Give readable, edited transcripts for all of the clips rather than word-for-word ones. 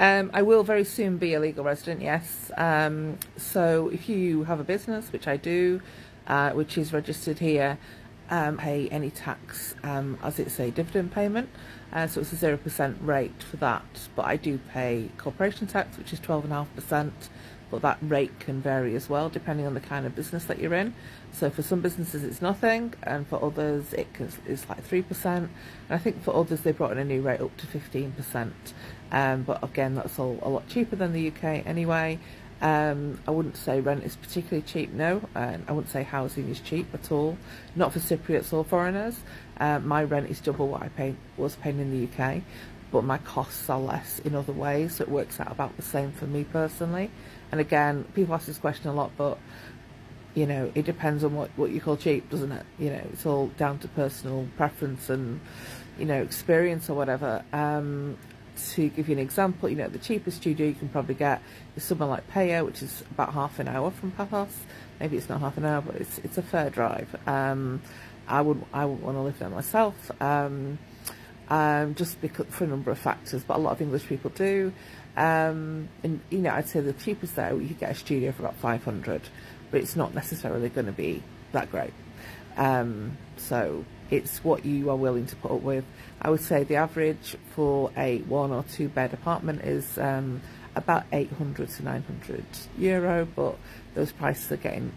I will very soon be a legal resident, yes. So if you have a business, which I do, which is registered here, pay any tax as it's a dividend payment. So it's a 0% rate for that. But I do pay corporation tax, which is 12.5%. But that rate can vary as well, depending on the kind of business that you're in. So for some businesses it's nothing, and for others it's like 3%. And I think for others they brought in a new rate up to 15%. But again, that's all a lot cheaper than the UK anyway. I wouldn't say rent is particularly cheap, no. I wouldn't say housing is cheap at all, not for Cypriots or foreigners. My rent is double what I was paying in the UK, but my costs are less in other ways, so it works out about the same for me personally. And again, people ask this question a lot, but you know, it depends on what you call cheap, doesn't it? You know, it's all down to personal preference and, you know, experience or whatever. To give you an example, you know, the cheapest studio you can probably get is somewhere like Payo, which is about half an hour from Paphos. Maybe it's not half an hour, but it's a fair drive. I wouldn't want to live there myself, just because, for a number of factors, but a lot of English people do. And you know, I'd say the cheapest there, you could get a studio for about 500, but it's not necessarily going to be that great. So it's what you are willing to put up with. I would say the average for a 1 or 2 bed apartment is about 800 to 900 euro, but those prices are getting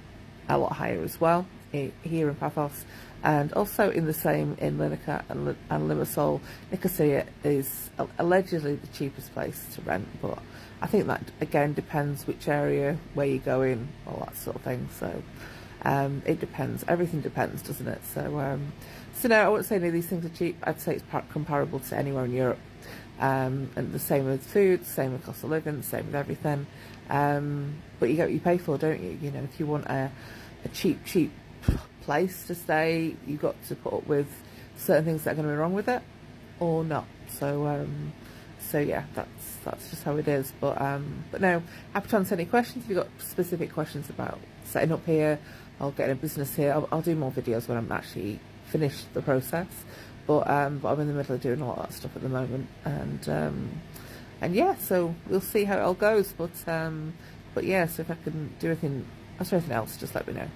a lot higher as well here in Paphos, and also in the same in Linica and Limassol. Nicosia is allegedly the cheapest place to rent, but I think that again depends which area, where you go in, all that sort of thing. So it depends. Everything depends, doesn't it? So no, I wouldn't say any of these things are cheap. I'd say it's comparable to anywhere in Europe. And the same with food, same with cost of living, same with everything. But you get what you pay for, don't you? You know, if you want a cheap place to stay, you've got to put up with certain things that are going to be wrong with it, or not. So yeah, that's just how it is. But no, happy to answer any questions. If you've got specific questions about setting up here or getting a business here, I'll do more videos when I'm actually finished the process. But I'm in the middle of doing a lot of that stuff at the moment, and yeah, so we'll see how it all goes. But yeah, so if I can do anything else, just let me know.